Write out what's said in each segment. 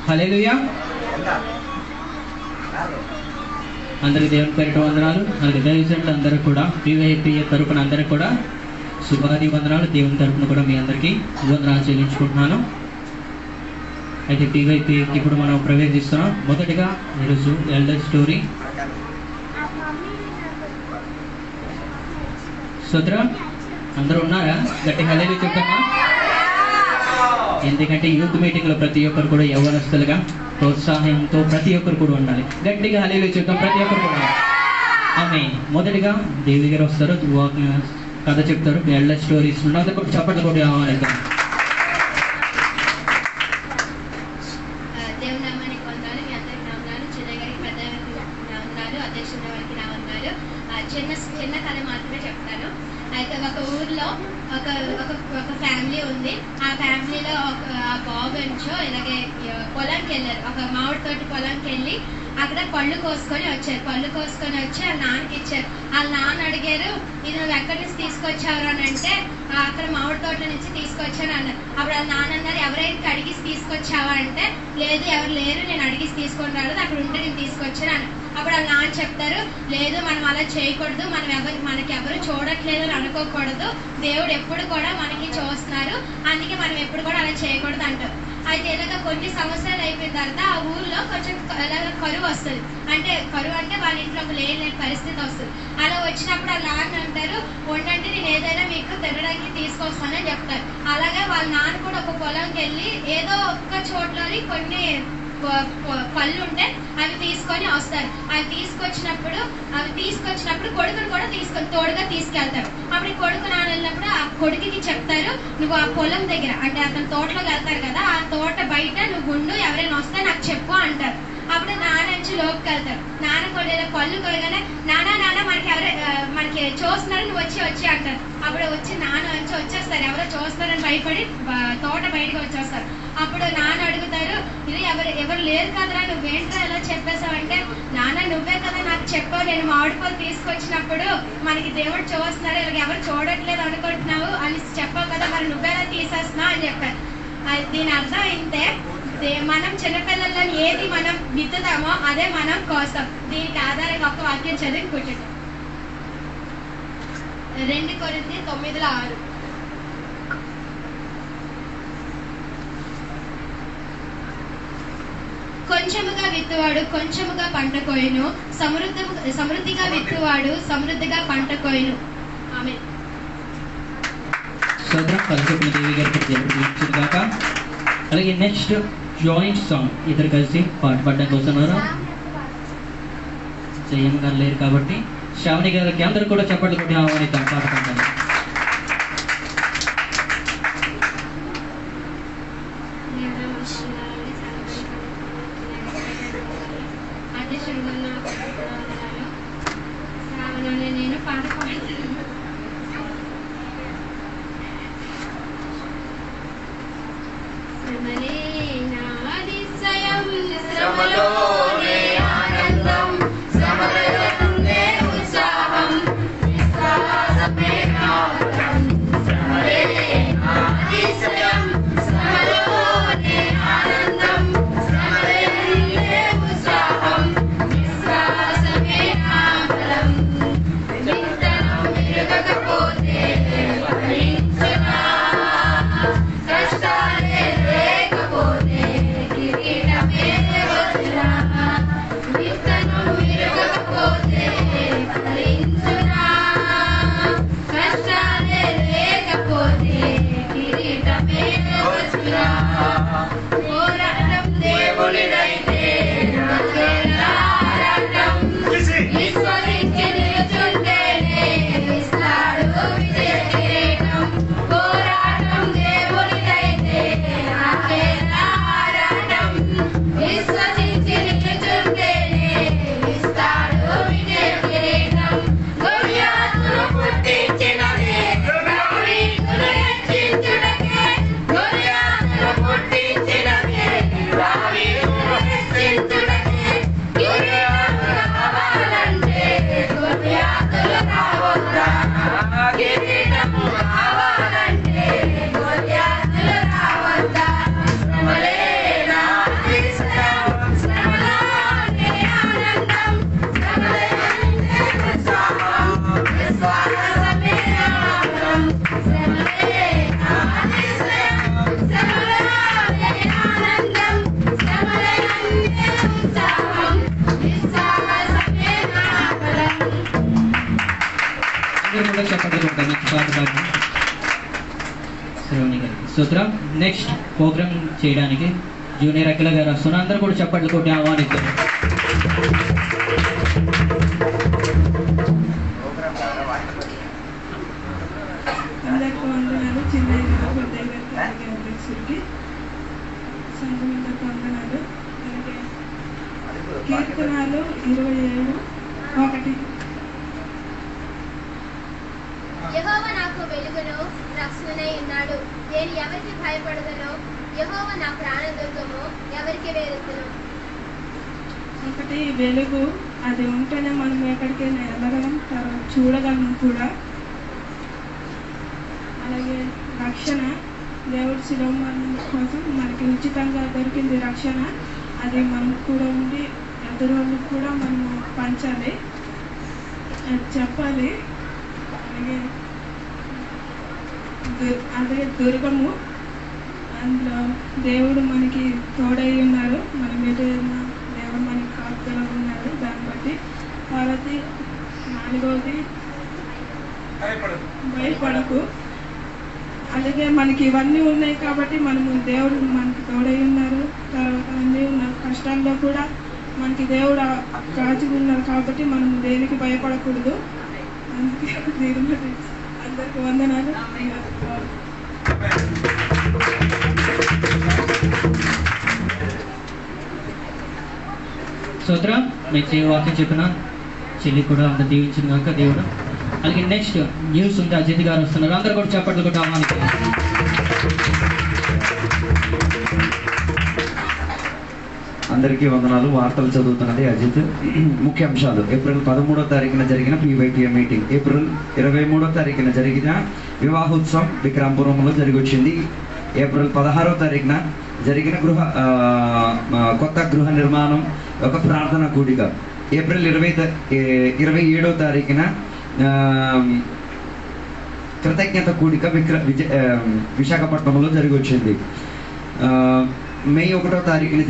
హల్లెలూయా. అందరికి దేవుని పేరిట వందనాలు. అలాగే దైవజనులు అందరూ కూడా PYP తరపున అందరికి కూడా శుభాది వందనాలు. దేవుని తరపున కూడా మీ అందరికీ వందనాలు చెల్లించుకుంటున్నాను. అయితే PYP ఇప్పుడు మనం ప్రవేశిస్తున్నాం. మొదటిగా ఈరోజు ఎల్డర్ స్టోరీ. సోదర అందరూ ఉన్నారా? గట్టి హల్లెలూయా చెప్పమ్మా. ఎందుకంటే యూత్ మీటింగ్లో ప్రతి ఒక్కరు కూడా యవ్వనస్తులుగా ప్రోత్సాహంతో ప్రతి ఒక్కరు కూడా ఉండాలి. గట్టిగా హల్లెలూయా చెప్తాం ప్రతి ఒక్కరు కూడా. ఆమేన్. మొదటిగా దేవి గారు వస్తారు, కథ చెప్తారు. ఎల్డర్ స్టోరీస్ అందరూ కూడా చప్పట్లు కూడా కావాలి. చిన్న కథ మాత్రమే చెప్తాను. అయితే ఒక ఊర్లో ఒక ఫ్యామిలీ ఉంది. ఆ ఫ్యామిలీలో ఒక బాబు అంచో ఇలాగే పొలంకి వెళ్ళారు. ఒక మామిడి తోటి పొలంకి వెళ్ళి అక్కడ పళ్ళు కోసుకొని వచ్చారు. పళ్ళు కోసుకొని వచ్చి వాళ్ళ నాన్నకి ఇచ్చారు. వాళ్ళ నాన్న అడిగారు, ఇది నువ్వు ఎక్కడి నుంచి తీసుకొచ్చారు అని అంటే, అక్కడ మామిడి తోట నుంచి తీసుకొచ్చాను అన్నారు. అప్పుడు వాళ్ళ నాన్న అన్నారు, ఎవరైనా అడిగిసి తీసుకొచ్చావా అంటే, లేదు ఎవరు లేరు, నేను అడిగిసి తీసుకొని రాలేదు, అక్కడ ఉంటే నేను తీసుకొచ్చాను అన్నారు. అప్పుడు వాళ్ళ నాన్న చెప్తారు, లేదు మనం అలా చేయకూడదు, మనకి ఎవరు చూడట్లేదు అని అనుకోకూడదు, దేవుడు ఎప్పుడు కూడా మనకి చూస్తున్నారు, అందుకే మనం ఎప్పుడు కూడా అలా చేయకూడదు అంటారు. అయితే ఇలాగ కొన్ని సంవత్సరాలు అయిపోయిన తర్వాత ఆ ఊర్లో కొంచెం ఇలాగ కరువు వస్తుంది. అంటే కరువు అంటే వాళ్ళ ఇంట్లో లేని పరిస్థితి వస్తుంది. అలా వచ్చినప్పుడు వాళ్ళ నాన్న అంటారు, ఉండండి నేను ఏదైనా మీకు తినడానికి తీసుకొస్తానని చెప్తారు. అలాగే వాళ్ళ నాన్న కూడా ఒక పొలంకి వెళ్ళి ఏదో ఒక్క చోట్లోని కొన్ని పళ్ళు ఉంటే అవి తీసుకొని వస్తారు. అవి తీసుకొచ్చినప్పుడు కొడుకుని కూడా తోడుగా తీసుకెళ్తారు. అప్పుడు కొడుకు నాన్న వెళ్ళినప్పుడు ఆ కొడుకుకి చెప్తారు, నువ్వు ఆ పొలం దగ్గర అంటే అతను తోటలోకి వెళ్తారు కదా, ఆ తోట బయట నువ్వు ఉండు, ఎవరైనా వస్తే నాకు చెప్పు అంటారు. అప్పుడు నాన్న నుంచి లోపుకి వెళ్తారు. నాన్న కొద్దిగా పళ్ళు కొడగానే నాన్న మనకి చూస్తున్నారు, నువ్వు వచ్చి అంటారు. అప్పుడు వచ్చి నాన్న వచ్చి వచ్చేస్తారు. ఎవరో చూస్తున్నారని భయపడి తోట బయటకు వచ్చేస్తారు. అప్పుడు నాన్న అడుగుతారు, ఇది ఎవరు లేరు కదరా, నువ్వేంట్రా ఎలా చెప్పేసావంటే, నాన్న నువ్వే కదా నాకు చెప్పావు, నేను మామిడిపళ్ళు తీసుకొచ్చినప్పుడు మనకి దేవుడు చూస్తున్నారు, ఇలా ఎవరు చూడట్లేదు అనుకుంటున్నావు అని చెప్పావు కదా, మరి నువ్వేలా తీసేస్తున్నావు అని చెప్పారు. దీని అర్థం ఇంతే, మనం చిన్నపిల్లల్లో ఏది మనం విత్తుతామో అదే మనం కోస్తాం. దీనికి ఆధారంగా ఒక వాక్యం చదివి కూర్చుంటాం. 2 కొరింథీ 9:6. కొంచెముగా విత్తువాడు కొంచెముగా పంట కోయును, సమృద్ధిగా విత్తువాడు సమృద్ధిగా పంట కోయును. ఆమేన్. అలాగే నెక్స్ట్ జాయింట్ సాంగ్, ఇద్దరు కలిసి పాట పాడడానికి వస్తున్నారు. జయమ్మ గారు లేరు కాబట్టి శ్రావణి గారికి అందరూ కూడా చప్పట్లు కొట్టి ఆహ్వానిద్దాం పాట పాడడానికి. నేను పాట పాడతాను. కష్టాలే లేకపోతే కిరీటమే వదిలా అందరూ కూడా చెప్పగలుగుతాం మంచి పాట పాడిన శ్రవణి గారికి స్తోత్రం. నెక్స్ట్ ప్రోగ్రామ్ చేయడానికి జూనియర్ అఖిల గారు వస్తున్నారు. అందరూ కూడా చప్పట్లు కొట్టి ఆహ్వానిస్తారు. అందరికీ వందనాలు. చిన్నయ్య గారు, పెద్దయ్య గారు, అధ్యక్షుడికి సంఘమంతకు వందనాలు. అలాగే కీర్తనాలు 27:1. యెహోవా నాకు వెలుగును రక్షణనై ఉన్నాడు. నేను ఎవరికి భయపడదనో, యెహోవా నా ప్రాణదుర్గము, ఎవరికి వేరెత్తును. ఒకటి వెలుగు, అది ఉంటేనే మనం ఎక్కడికైనా వెళ్ళగలం, తర్వాత చూడగలం కూడా. అలాగే రక్షణ, దేవుడి శిలువ మరణం కోసం మనకి ఉచితంగా దొరికింది రక్షణ. అది మనకు కూడా ఉండి ఎదురోళ్ళకు కూడా మనము పంచాలి, అది చెప్పాలి. అలాగే దుర్గము, అందులో దేవుడు మనకి తోడై ఉన్నారు, మన మీద దేవుడు మనకి కాపుదల ఉన్నాడు. దాన్ని బట్టి తర్వాత 4వది భయపడకు. అలాగే మనకి ఇవన్నీ ఉన్నాయి కాబట్టి మనము దేవుడు మనకి తోడై ఉన్నారు. తర్వాత అన్నీ ఉన్నారు, కష్టాల్లో కూడా మనకి దేవుడు కాచి ఉన్నారు కాబట్టి మనం దేనికి భయపడకూడదు. అందుకే అందరికి వందనాలు. స్తోత్రం. మంచి వాక్యం చెప్పిన చెల్లి కూడా అంత దీవించిన కాక దేవుడు. అలాగే నెక్స్ట్ న్యూస్ ఉంది, అజిత్ గారు వస్తున్నారు. అందరూ కూడా చప్పట్లు కూడా ఆహ్వానిస్తారు. అందరికీ వందనాలు. వార్తలు చదువుతున్నది అజిత్. ముఖ్యాంశాలు: ఏప్రిల్ 13వ తారీఖున జరిగిన PYPM మీటింగ్, ఏప్రిల్ 23వ తారీఖున జరిగిన వివాహోత్సవం విక్రాంపురంలో జరిగొచ్చింది. ఏప్రిల్ 16వ తారీఖున జరిగిన కొత్త గృహ నిర్మాణం ఒక ప్రార్థన కూడిక. ఏప్రిల్ 27వ తారీఖున కృతజ్ఞత కూడిక విశాఖపట్నంలో జరిగొచ్చింది. మే 1వ తారీఖున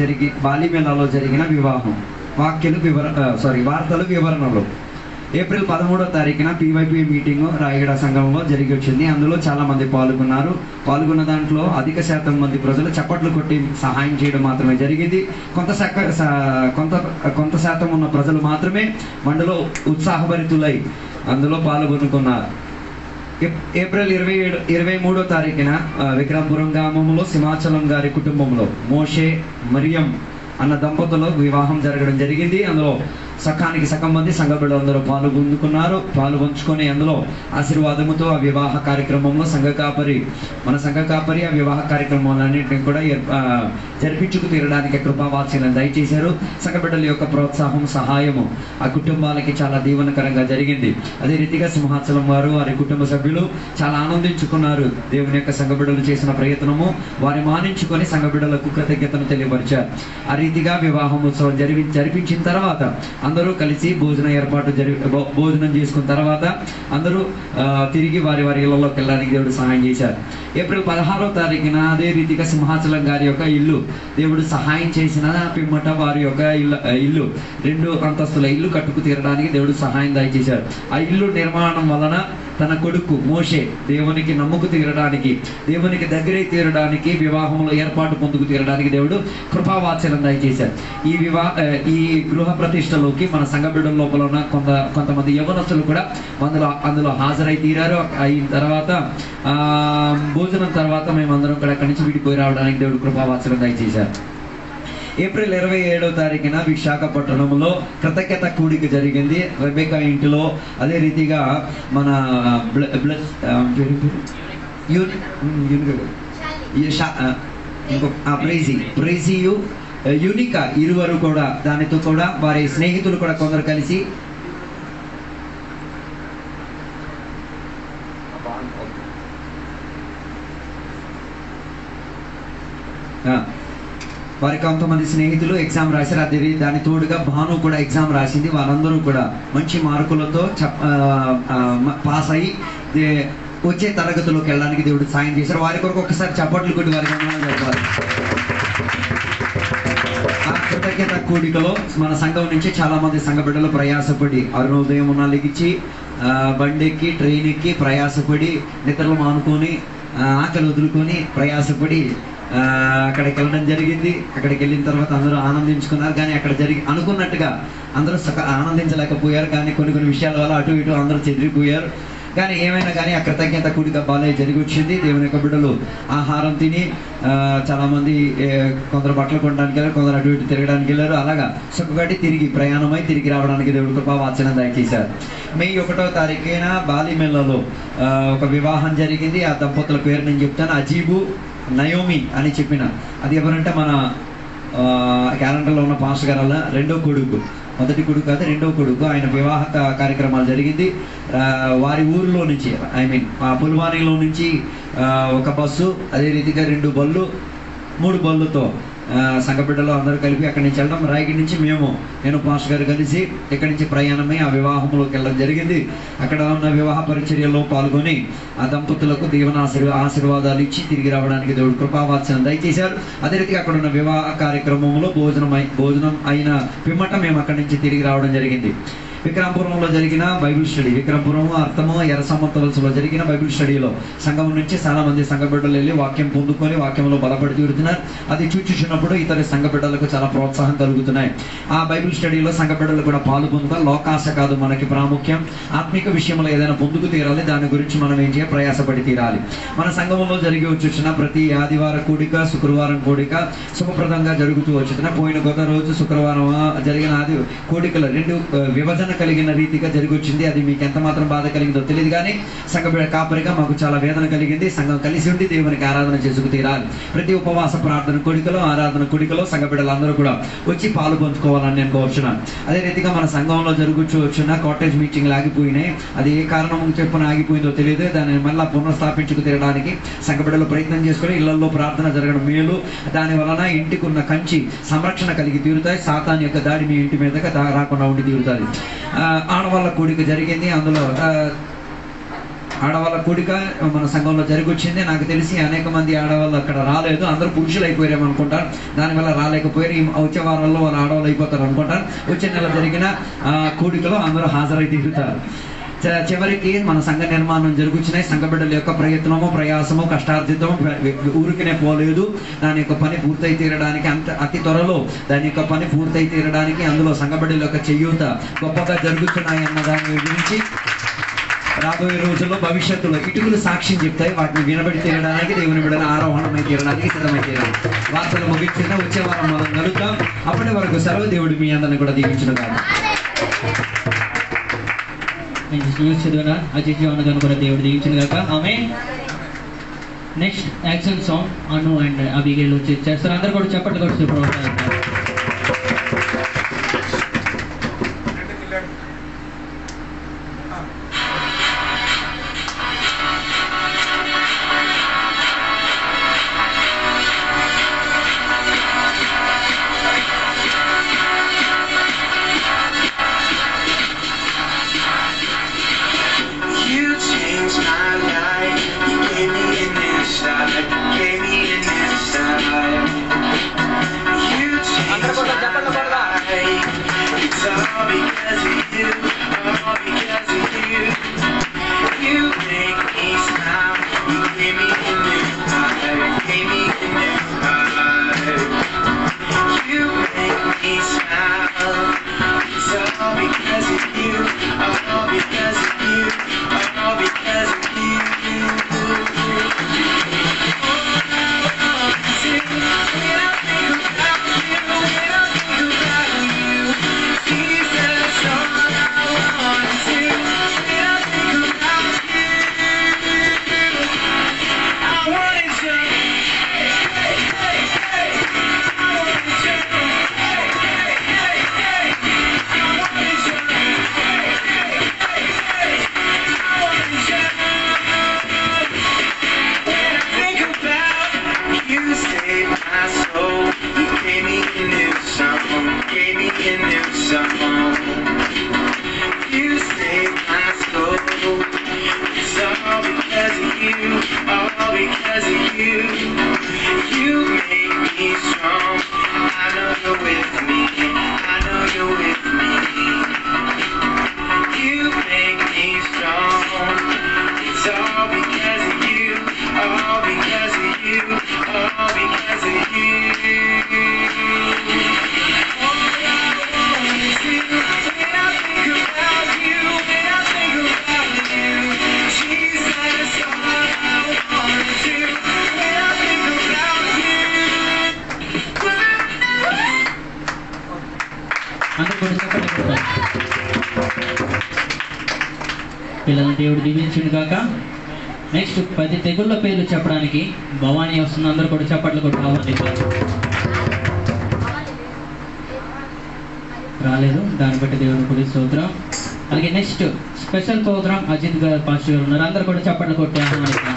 బాలిమేళాలో జరిగిన వివాహం వార్తలు వివరణలు. ఏప్రిల్ 13వ తారీఖున PYPM మీటింగ్ రాయగడ సంఘంలో జరిగి వచ్చింది. అందులో చాలా మంది పాల్గొన్న దాంట్లో అధిక శాతం మంది ప్రజలు చప్పట్లు కొట్టి సహాయం చేయడం మాత్రమే జరిగింది. కొంత శాతం ఉన్న ప్రజలు మాత్రమే మండలో ఉత్సాహభరితులై అందులో పాల్గొనుకున్నారు. ఏప్రిల్ 23వ తారీఖున విక్రమపురం గ్రామంలో సింహాచలం గారి కుటుంబంలో మోషే మరియం అన్న దంపతులు వివాహం జరగడం జరిగింది. అందులో సకానికి సగం మంది సంఘ బిడ్డలందరూ పాల్గొంచుకొని అందులో ఆశీర్వాదముతో ఆ వివాహ కార్యక్రమంలో మన సంఘ కాపరి ఆ వివాహ కార్యక్రమాలన్నింటినీ కూడా జరిపించుకు తీరడానికి కృపావాత్సల్యం దయచేశారు. సంఘ బిడ్డల యొక్క ప్రోత్సాహం, సహాయము ఆ కుటుంబాలకి చాలా దీవెనకరంగా జరిగింది. అదే రీతిగా సింహాచలం వారు వారి కుటుంబ సభ్యులు చాలా ఆనందించుకున్నారు. దేవుని యొక్క సంఘ బిడ్డలు చేసిన ప్రయత్నము వారి మానించుకొని సంఘ బిడ్డలకు కృతజ్ఞతను తెలియపరిచారు. ఆ రీతిగా వివాహం ఉత్సవం జరిపించిన తర్వాత అందరూ కలిసి భోజనం చేసుకున్న తర్వాత అందరూ తిరిగి వారి ఇళ్లలోకి వెళ్ళడానికి దేవుడు సహాయం చేశారు. ఏప్రిల్ 16వ తారీఖున అదే రీతిగా సింహాచలం గారి యొక్క ఇల్లు దేవుడు సహాయం చేసిన పిమ్మట వారి యొక్క ఇల్లు 2 అంతస్తుల ఇల్లు కట్టుకు తీరడానికి దేవుడు సహాయం దయచేశారు. ఆ ఇల్లు నిర్మాణం వలన తన కొడుకు మోషే దేవునికి నమ్ముకు తీరడానికి, దేవునికి దగ్గరై తీరడానికి, వివాహంలో ఏర్పాటు పొందుకు తీరడానికి దేవుడు కృపావాత్సల్యం దయచేశారు. ఈ గృహ ప్రతిష్టలోకి మన సంఘ బిడ్డల లోపల ఉన్న కొంతమంది యవనస్తులు కూడా అందులో హాజరై తీరారు. అయిన తర్వాత భోజనం తర్వాత మేమందరం కూడా అక్కడి నుంచి విడిపోయి రావడానికి దేవుడు కృపావాత్సల్యం దయచేశారు. ఏప్రిల్ 27వ తారీఖున విశాఖపట్నంలో కృతజ్ఞత కూడిక జరిగింది రెబెకా ఇంటిలో. అదే రీతిగా మన ప్రైజియు యూనికా ఇరువురు కూడా దానితో కూడా వారి స్నేహితులు కూడా కొందరు కలిసి వారి కొంతమంది స్నేహితులు ఎగ్జామ్ రాశారు. అదే దాని తోడుగా భాను కూడా ఎగ్జామ్ రాసింది. వారందరూ కూడా మంచి మార్కులతో పాస్ అయ్యి వచ్చే తరగతిలోకి వెళ్ళడానికి దేవుడు సాయం చేశారు. వారి కొరకు ఒకసారి చప్పట్లు కొట్టి వారికి చెప్పాలి. ఆ కృతజ్ఞత కూడికలో మన సంఘం నుంచి చాలా మంది సంఘ బిడ్డలు ప్రయాసపడి అరుణోదయం లెగిచి బండి ఎక్కి ట్రైన్ ఎక్కి ప్రయాసపడి నిద్రలు మానుకొని ఆకలి వదులుకొని ప్రయాసపడి అక్కడికి వెళ్ళడం జరిగింది. అక్కడికి వెళ్ళిన తర్వాత అందరూ ఆనందించుకున్నారు. కానీ అక్కడ అనుకున్నట్టుగా అందరూ ఆనందించలేకపోయారు. కానీ కొన్ని విషయాల వల్ల అటు ఇటు అందరూ చెదిరిపోయారు. కానీ ఏమైనా కానీ ఆ కృతజ్ఞత కూడిక బాలయ్య జరిగి వచ్చింది. దేవుని యొక్క బిడ్డలు ఆహారం తిని చాలామంది కొందరు బట్టలు కొనడానికి వెళ్ళారు, కొందరు అటు ఇటు తిరగడానికి వెళ్ళారు. అలాగా సుఖగట్టి తిరిగి తిరిగి రావడానికి దేవుడి కృప వాత్సల్యం దయచేశారు. మే 1వ తారీఖున బాలిమెల్లలో ఒక వివాహం జరిగింది. ఆ దంపతుల పేరు నేను చెప్తాను. అజీబు నయోమి అని చెప్పిన, అది ఎవరంటే మన క్యాలెండర్లో ఉన్న పాస్టర్ గారు వల్ల రెండో కొడుకు, మొదటి కొడుకు కాదు రెండో కొడుకు. ఆయన వివాహ కార్యక్రమాలు జరిగింది. వారి ఊరిలో నుంచి పుల్వానీలో నుంచి ఒక బస్సు, అదే రీతిగా 2 బళ్ళు 3 బళ్ళుతో సంఘబిడ్డలో అందరూ కలిపి అక్కడి నుంచి వెళ్ళడం. రాయగిరి నుంచి నేను పాస్టర్ గారు కలిసి ఇక్కడి నుంచి ప్రయాణమై ఆ వివాహంలోకి వెళ్ళడం జరిగింది. అక్కడ ఉన్న వివాహ పరిచర్యలో పాల్గొని ఆ దంపతులకు దీవెన ఆశీర్వాదాలు ఇచ్చి తిరిగి రావడానికి దేవుడు కృపావాత్సల్యం దయచేశారు. అదే రీతిగా అక్కడ ఉన్న వివాహ కార్యక్రమంలో భోజనం అయిన పిమ్మట మేము అక్కడి నుంచి తిరిగి రావడం జరిగింది. విక్రమపురంలో జరిగిన బైబిల్ స్టడీ, విక్రమపురం అర్థము ఎర్రసమ్మతవలసలో జరిగిన బైబిల్ స్టడీలో సంఘం నుంచి చాలా మంది సంఘ బిడ్డలు వెళ్ళి వాక్యం పొందుకొని వాక్యంలో బలపడి తీరుతున్నారు. అది చూచుచున్నప్పుడు ఇతర సంఘ బిడ్డలకు చాలా ప్రోత్సాహం కలుగుతున్నాయి. ఆ బైబిల్ స్టడీలో సంఘ బిడ్డలు కూడా పాలు పొందుతారు. లోకాశ కాదు మనకి ప్రాముఖ్యం, ఆత్మిక విషయంలో ఏదైనా పొందుకు తీరాలి, దాని గురించి మనం ఏం చేయాలి, ప్రయాసపడి తీరాలి. మన సంఘంలో జరిగి వచ్చున్న ప్రతి ఆదివారం కూడిక, శుక్రవారం కూడిక శుభప్రదంగా జరుగుతూ వచ్చుతున్న. పోయిన గత రోజు శుక్రవారం జరిగిన కూడికలు 2 విభజన కలిగిన రీతిగా జరిగి వచ్చింది. అది మీకు ఎంత మాత్రం బాధ కలిగిందో తెలియదు, కానీ సంఘ కాపరిగా మాకు చాలా వేదన కలిగింది. సంఘం కలిసి ఉండి దేవునికి ఆరాధన చేసుకు తీరాలి. ప్రతి ఉపవాస ప్రార్థన కొడికలో, ఆరాధన కొడికలో సంఘ బిడ్డలందరూ కూడా వచ్చి పాలు పంచుకోవాలని నేను కోరుచున్నాను. అదే రీతిగా మన సంఘంలో జరుగుతూ వచ్చిన కాటేజ్ మీటింగ్లు ఆగిపోయినాయి. అది ఏ కారణం చెప్పున ఆగిపోయిందో తెలియదు. దానిని మళ్ళీ పునఃస్థాపించుకు తీరడానికి సంఘ బిడ్డలు ప్రయత్నం చేసుకుని ఇళ్లలో ప్రార్థన జరగడం మేలు. దాని వలన ఇంటికి ఉన్న కంచి సంరక్షణ కలిగి తీరుతాయి. సాతాన్ యొక్క దాడి మీ ఇంటి మీదగా రాకుండా ఉండి తీరుతుంది. ఆడవాళ్ళ కూడిక జరిగింది. అందులో ఆడవాళ్ళ కూడిక మన సంఘంలో జరిగి వచ్చింది. నాకు తెలిసి అనేక మంది ఆడవాళ్ళు అక్కడ రాలేదు, అందరూ పురుషులు అయిపోయారేమో అనుకుంటారు. దానివల్ల రాలేకపోయారు. వచ్చే వారాల్లో వాళ్ళు ఆడవాళ్ళు అయిపోతారు అనుకుంటారు. వచ్చే నెల జరిగిన కూడికలో అందరూ హాజరై తీరుతారు. చివరికి మన సంఘ నిర్మాణం జరుగుతున్నాయి. సంఘ బిడ్డల యొక్క ప్రయత్నము, ప్రయాసము, కష్టార్జితము ఊరికినే పోలేదు. దాని యొక్క పని పూర్తయి తీరడానికి అతి త్వరలో దాని యొక్క పని పూర్తయి తీరడానికి అందులో సంఘ బిడ్డల యొక్క చేయూత గొప్పగా జరుగుతున్నాయి అన్న దాని గురించి రాబోయే రోజుల్లో భవిష్యత్తులో ఇటుకలు సాక్ష్యం చెప్తాయి. వాటిని వినబడి తీరడానికి దేవుని బిడ్డల ఆరోహణమై తీరడానికి సిద్ధమై తీరాలి. వార్తలు ముగించిన వచ్చే వారం మనం కలుద్దాం. అప్పటి వరకు సెలవు. దేవుడు మీ అందరిని కూడా దీవించిన కాదు. న్యూస్ చదివిన అజిత్ జవాన్ కూడా దేవుడు దీవించిన కాక. Amen. Next action song Anu and Abigail వచ్చి చేస్తారు. అందరూ కూడా చప్పట్లు కొట్టి ప్రోత్సహిస్తారు. You make me పిల్లల్ని దేవుడు దీవించును గాక. నెక్స్ట్ 10 తెగుళ్ళ పేర్లు చెప్పడానికి భవానీ వస్తుంది. అందరూ కూడా చప్పట్లు కొట్టి ఆహ్వానించారు. రాలేదు, దాన్ని బట్టి దేవుని కూడా స్తోత్రం. అలాగే నెక్స్ట్ స్పెషల్ ప్రోగ్రామ్ అజిత్ గారు పాస్టర్ గారు ఉన్నారు. అందరూ కూడా చప్పట్లు కొట్టి ఆహ్వానించారు.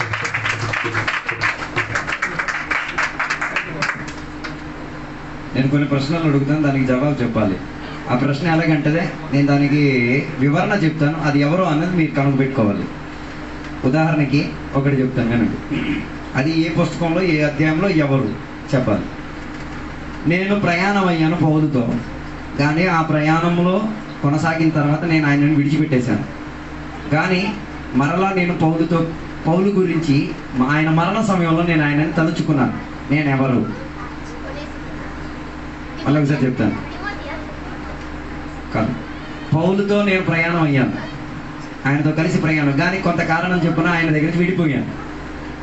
నేను కొన్ని ప్రశ్నలు అడుగుతాను, దానికి జవాబు చెప్పాలి. ఆ ప్రశ్న ఎలాగంటే నేను దానికి వివరణ చెప్తాను, అది ఎవరో అన్నది మీరు కనుగొపెట్టుకోవాలి. ఉదాహరణకి ఒకటి చెప్తాను వినండి. అది ఏ పుస్తకంలో ఏ అధ్యాయంలో ఎవరు చెప్పాలి. నేను ప్రయాణం అయ్యాను పౌలుతో, కానీ ఆ ప్రయాణంలో కొనసాగిన తర్వాత నేను ఆయనను విడిచిపెట్టేశాను. కానీ మరలా నేను పౌలు గురించి ఆయన మరణ సమయంలో నేను ఆయనని తలుచుకున్నాను. నేను ఎవరు మళ్ళీ ఒకసారి చెప్తాను. కాదు, పౌలుతో నేను ప్రయాణం అయ్యాను, ఆయనతో కలిసి ప్రయాణం, కానీ కొంత కారణం చెప్పున ఆయన దగ్గరికి విడిపోయాను.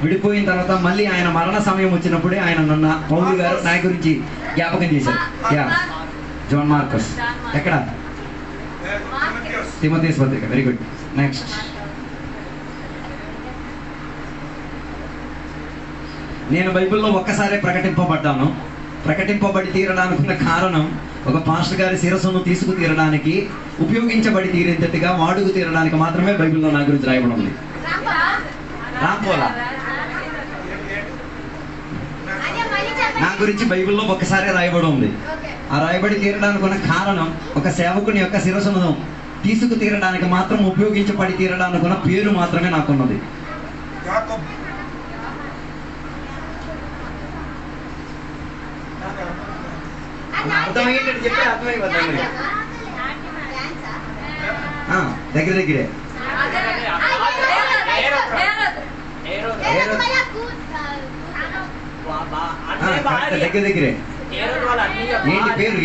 విడిపోయిన తర్వాత మళ్ళీ ఆయన మరణ సమయం వచ్చినప్పుడే ఆయన నన్ను పౌలు గారు నా గురించి జ్ఞాపకం చేశారు. Yeah, John Marcus. ఎక్కడ? తిమోథెయుస్ పత్రిక. Very good. నెక్స్ట్, నేను బైబిల్లో ఒక్కసారే ప్రకటింపబడి తీరడానికున్న కారణం ఒక పాస్టర్ గారి శిరస్సును తీసుకు తీరడానికి, ఉపయోగించబడి తీరేంతటిగా వాడుకు తీరడానికి మాత్రమే బైబిల్లో నా గురించి రాయబడి ఉంది. రాంపోలా నా గురించి బైబిల్లో ఒక్కసారే రాయబడి ఉంది. ఆ రాయబడి తీరడానికి ఉన్న కారణం ఒక సేవకుని యొక్క శిరస్సును తీసుకు తీరడానికి మాత్రం, ఉపయోగించబడి తీరడానికి ఉన్న పేరు మాత్రమే నాకున్నది. అర్థమయ్యేటట్టు చెప్పి అర్థమైపోతుంది. దగ్గరే దగ్గరే.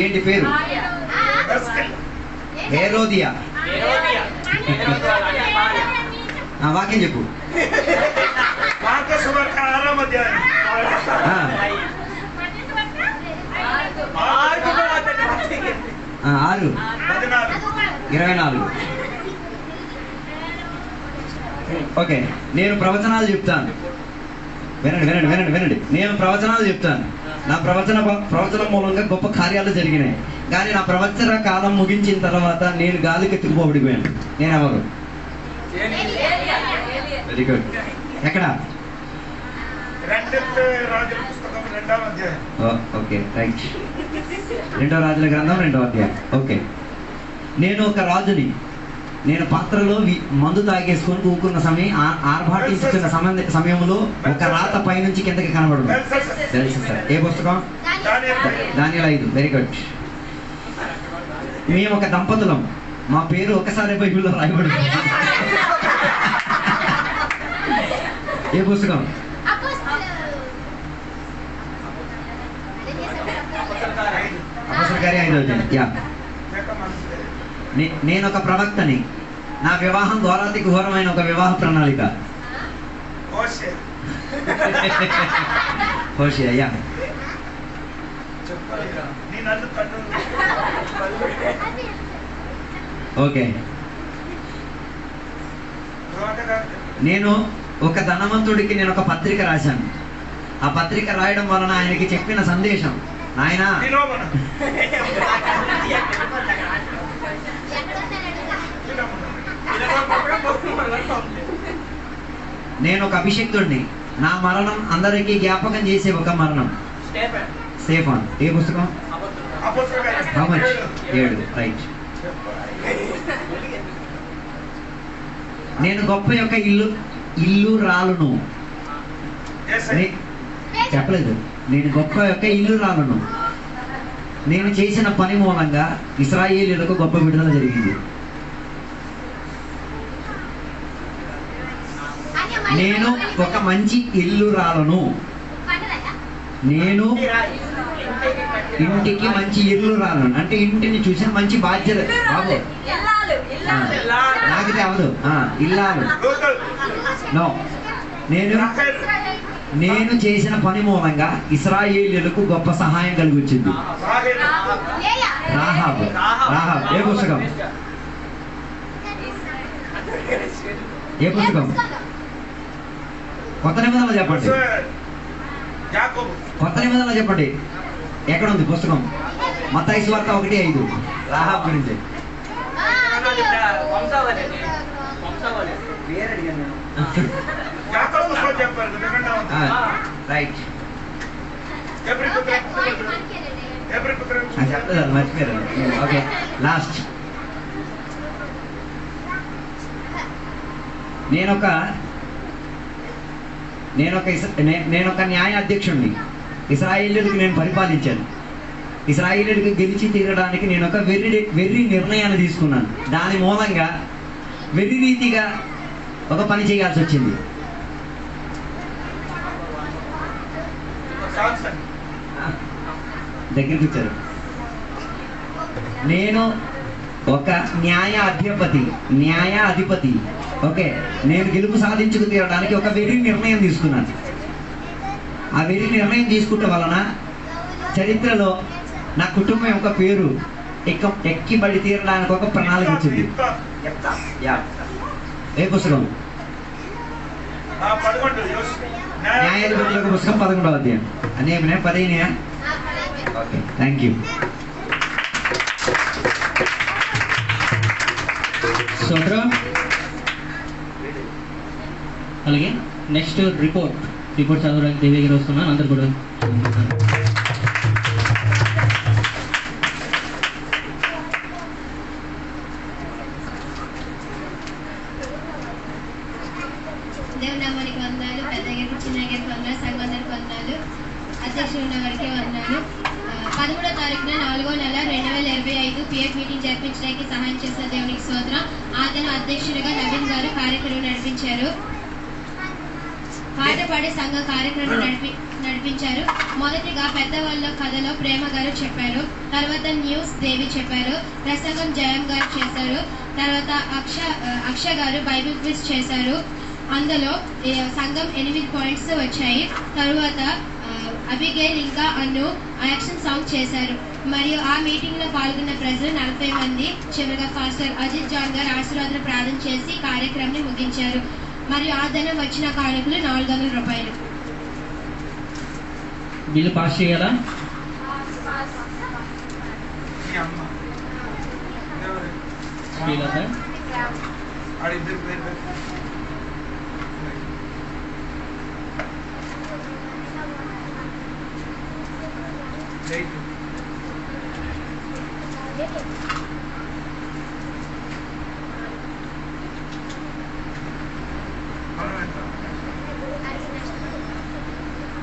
ఏంటి పేరు? హేరోదియా. వాక్యం చెప్పు. 6:24. ఓకే, నేను ప్రవచనాలు చెప్తాను. వినండి. నేను ప్రవచనాలు చెప్తాను. నా ప్రవచనం మూలంగా గొప్ప కార్యాలు జరిగినాయి. కానీ నా ప్రవచన కాలం ముగించిన తర్వాత నేను గాలికి ఎత్తుకుపోబడిపోయాను. నేను ఎవరు? Very good. ఎక్కడ? Okay, right. 2వ రాజుల గ్రంథం 2వ అధ్యాయం. ఓకే, నేను ఒక రాజుని. నేను పాత్రలో మందు తాగేసుకొని కూకున్న సమయం, ఆర్భాటిస్తున్న సమయంలో ఒక రాత పైనుంచి కిందకి కనబడదు. తెలుసు సార్. ఏ పుస్తకం? దానియేలు 5. Very good. మేము ఒక దంపతులం. మా పేరు ఒకసారి బైబిల్లో రాయబడింది. ఏ పుస్తకం? అపోస్తలుల కార్యం 5వ అధ్యాయం. యా, నేను ఒక ప్రవక్తని. నా వివాహం ఘోరాతి ఘోరమైన ఒక వివాహ ప్రణాళిక. హోషే. అయ్యా, ఓకే. నేను ఒక ధనవంతుడికి నేను ఒక పత్రిక రాశాను. ఆ పత్రిక రాయడం వలన ఆయనకి చెప్పిన సందేశం, నాయనా నేను ఒక అభిషేక్తుడిని. నా మరణం అందరికీ జ్ఞాపకం చేసే ఒక మరణం. స్టెఫాన్. ఏ పుస్తకం? 7. రైట్. నేను గొప్ప యొక్క ఇల్లు రాలును. చెప్పలేదు. నేను గొప్ప యొక్క ఇల్లు రాలును. నేను చేసిన పని మూలంగా ఇశ్రాయేలీయులకు గొప్ప విడుదల జరిగింది. నేను ఒక మంచి ఇల్లు రాలను. నేను ఇంటికి మంచి ఇల్లు రాలను అంటే ఇంటిని చూసిన మంచి బాధ్యత. బాబు నాకు అవదు. ఇల్లాలు. నో. నేను చేసిన పని మూలంగా ఇశ్రాయేలీయులకు గొప్ప సహాయం కలిగి వచ్చింది. రాహాబ్. ఏ పుస్తకం? ఏ పుస్తకం? కొత్త నిబంధనలు చెప్పండి. కొత్త నిబంధనలు చెప్పండి. ఎక్కడ ఉంది పుస్తకం? మత్తయి సువార్త 1:5 రాహాబ్ గురించి. రైట్ చెప్పలేదు, మర్చిపోయారు. Okay, last. నేనొక న్యాయ అధ్యక్షుడిని. ఇశ్రాయేలీయులకు నేను పరిపాలించాను. ఇశ్రాయేలీయులకు గెలిచి తీరడానికి నేను ఒక వెర్రి నిర్ణయాన్ని తీసుకున్నాను. దాని మూలంగా వెర్రి రీతిగా ఒక పని చేయాల్సి వచ్చింది. దగ్గరికి వచ్చారు. నేను ఒక న్యాయ అధిపతి. ఓకే, నేను గెలుపు సాధించుకు తీరడానికి ఒక వెర్రి నిర్ణయం తీసుకున్నాను. ఆ వెర్రి నిర్ణయం తీసుకుంటే వలన చరిత్రలో నా కుటుంబం యొక్క పేరు ఎక్కిబడి తీరడానికి ఒక ప్రణాళిక వచ్చింది. ఏ పుస్తకం? న్యాయాధిపతుల యొక్క పుస్తకం 11వ అధ్యాయం. అనేమినా 15? Okay, thank you. అలాగే నెక్స్ట్ రిపోర్ట్ చదవడానికి దేవి గారు వస్తున్నాను. అందరు కూడా దేవుని నామానికి వందనాలు. పెద్ద గారికి, చిన్న గారికి వందనాలు. సంఘానికి వందనాలు. అధ్యక్షులు ఉన్న వారికి వందనాలు. 13వ తారీఖున 4వ నెల 2025 పిఎఫ్ మీటింగ్ జరిపించడానికి సహాయం చేసిన దేవునికి స్తోత్రం. అతను అధ్యక్షుడిగా నవీన్ గారు కార్యక్రమం నడిపించారు. పాట పాడే సంఘ కార్యక్రమం నడిపించారు. మొదటిగా పెద్దవాళ్ళ కథలో ప్రేమ గారు చెప్పారు. తర్వాత న్యూస్ దేవి చెప్పారు. ప్రసంగం జయం గారు చేశారు. తర్వాత అక్ష గారు బైబిల్ క్విజ్ చేశారు. అందులో సంఘం 8 పాయింట్స్ వచ్చాయి. తరువాత అబిగేల్ ఇంకా అన్ను యాక్షన్ సాంగ్ చేశారు. మరియు ఆ మీటింగ్ లో పాల్గొన్న ప్రజలు 40 మంది. చివరిగా పాస్టర్ అజిత్ జాన్ గారు ఆశీర్వాదం ప్రార్థన చేసి కార్యక్రమాన్ని ముగించారు. మరియు ఆ ధనం వచ్చిన కానుకలు 400 రూపాయలు. బిల్లు పాస్ చేయాలా?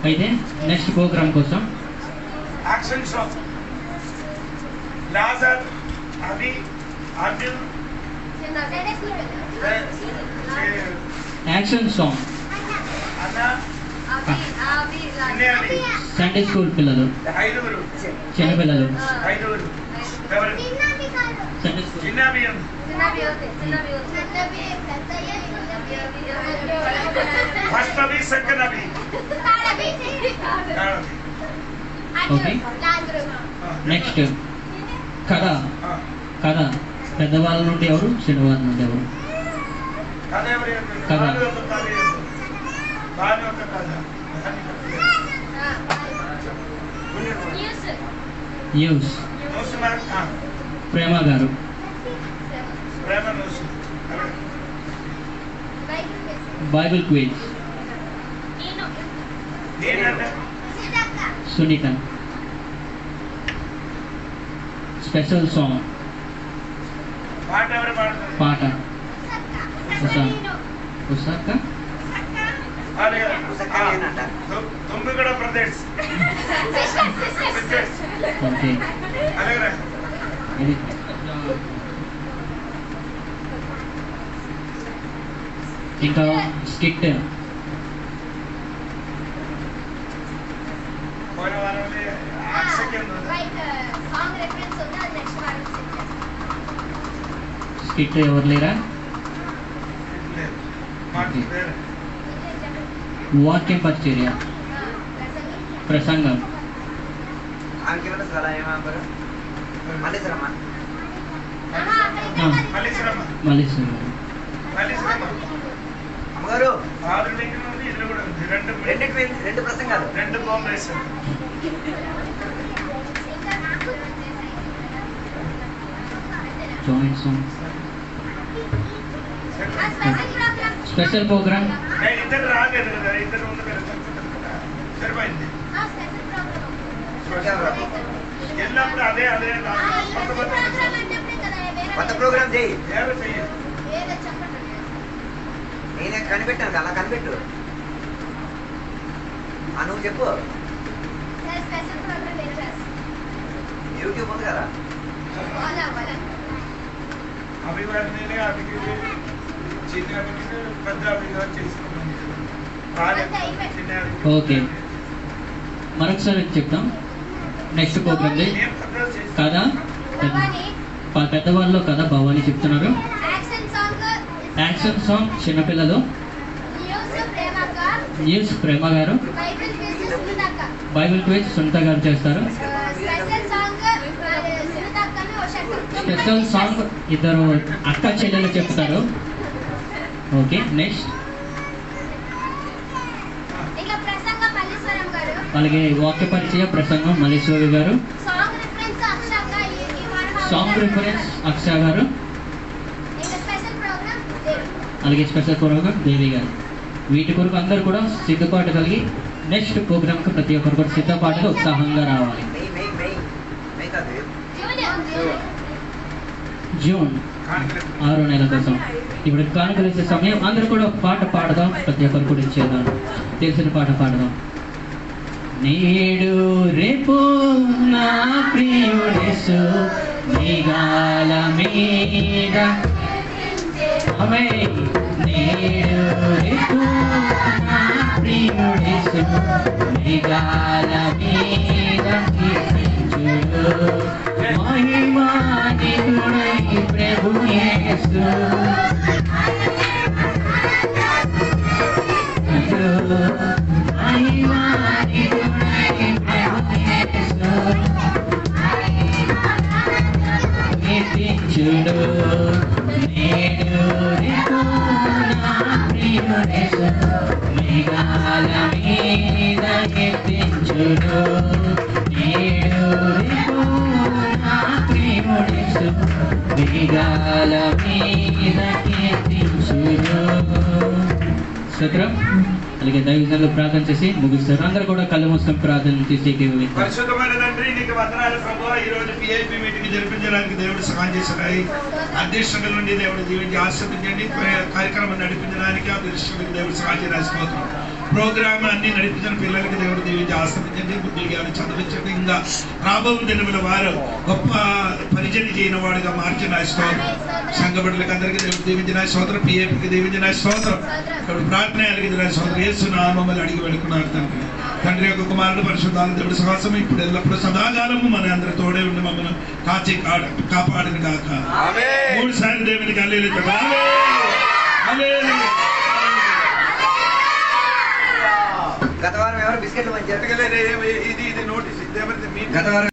అయితే నెక్స్ట్ ప్రోగ్రామ్ కోసం యాక్షన్ సాంగ్ లాజర్ అవి అర్జున్ యాక్షన్ సాంగ్ అన్న సండే స్కూల్ పిల్లలు, చిన్న పిల్లలు, సండే స్కూల్ ఓకే. నెక్స్ట్ కథ పెద్దవాళ్ళ నుండి ఎవరు, చిన్నవాళ్ళ నుండి ఎవరు? కథ న్యూస్ ప్రేమ గారు. Bible quiz Sunitha. Special song పాట ఉసాక తుంబిగడ ప్రదేశ్. ఓకే. ఇంకా స్కిట్ స్కిట్ ఎవరు లేరా? వాక్యం పరిచర్య, ప్రసంగం, మల్లేశ్వరం. మళ్ళీ శ్రమ. అమ్మగారు ఆరు దగ్గర ఉంది, ఇల్లు కూడా ఉంది. రెండు ప్రసంగాలు, 2 combination. Joint song special program. ఇద్దరు రాలేదు కదా, ఇద్దరు ఉంది కదా, సరిపోయింది. ఎల్లప్పుడు అదే అదే కొత్త ప్రోగ్రామ్ చేయి. ఏదో చెయ్యి. నేనే కనిపెట్టాను, అలా కనిపెట్టు. నువ్వు చెప్పు. యూట్యూబ్ ఉంది కదా. అభివర్ణనే అభికి చిన్న అభికి పెద్ద అభిగా చేసుకున్నాం. ఓకే, మరొకసారి చెప్తాం. నెక్స్ట్ ప్రోగ్రామ్ కదా, పెద్దవాళ్ళు కదా భవాని చెప్తున్నారు. యాక్షన్ సాంగ్ చిన్నపిల్లలు, న్యూస్ ప్రేమ గారు, బైబిల్ క్విజ్ సునీత గారు చేస్తారు. స్పెషల్ సాంగ్ ఇద్దరు అక్క చెల్లెలు చెప్తారు. ఓకే, నెక్స్ట్ అలాగే వాక్య పరిచయ ప్రసంగం మల్లేశ్వరి గారు, సాంగ్ రిఫరెన్స్ అక్షయ గారు, అలాగే స్పెషల్ ప్రోగ్రామ్ దేవి గారు. వీటి కొరకు అందరూ కూడా సిద్ధపాటు కలిగి నెక్స్ట్ ప్రోగ్రామ్కి ప్రతి ఒక్కరు కూడా సిద్ధపాటుగా ఉత్సాహంగా రావాలి. జూన్ 6వ నెల కోసం ఇప్పుడు కానుకలేసే సమయం. అందరూ కూడా ఒక పాట పాడదాం, ప్రతి ఒక్కరు కూడా ఇచ్చేద్దాం, తెలిసిన పాట పాడదాం. నేడు రేపు నా ప్రియుడేసు మేఘాల మీద, నేడు రేపు నా ప్రియుడేసు మేఘాల మీద కీర్తించుడు, మహిమానితుడై ప్రభు యేసు కీర్తించుడు, నేడు రేపు నా ప్రియుడేసు మేఘాల మీద కీర్తించుడు, నేడు రేపు నా ప్రియుడేసు మేఘాల మీద కీర్తించుడు. స్తోత్రం. అలాగే దైవజనులు ప్రార్థన చేసి ముగిస్తారు. అందరూ కూడా కళ్ళు మూసుకొని ప్రార్థన చేసి పరిశుద్ధమైన తండ్రి, నీకు వందనాలు ప్రభువా. ఈ రోజు పిఐపి మీటింగ్ జరిపించడానికి దేవుడు సహాయం చేశారు. అధ్యక్షుల నుండి దేవుడు దీవించి ఆశీర్వదించండి. కార్యక్రమం నడిపించడానికి అధ్యక్షుడికి దేవుడు సహాయం చేయాల్సిపోతున్నాం. ప్రోగ్రామ్ అన్ని నడిపించిన పిల్లలకి దేవుడు దీవించి ఆశీర్వదించండి, బుద్ధి జ్ఞానం చదివించండి. ఇంకా రాబో దినముల వారు గొప్ప పరిచయం చేయని వాడుగా మార్చిన స్తోత్రం. సంఘ బిడ్డలకు అందరికీ దేవుడు దీవించిన స్తోత్రం. పిఐపికి దీవించిన స్తోత్రం. ఇక్కడ ప్రార్థన అడిగిన స్తోత్రం. యేసు నామములో అడిగి వెళుకున్నారు తండ్రి. తండ్రి యొక్క కుమారుడు పరిశుద్ధాలు దేవుడి సహవాసం ఇప్పుడు ఎల్లప్పుడూ సదాకాలము మన అందరి తోడే ఉండి మమ్మల్ని కాచి కాపాడిన గాక. 3 సార్లు దేవునికి హల్లెలూయా. గత వారం ఎవరు బిస్కెట్లు మంచి ఇది నోటీస్. గత వారం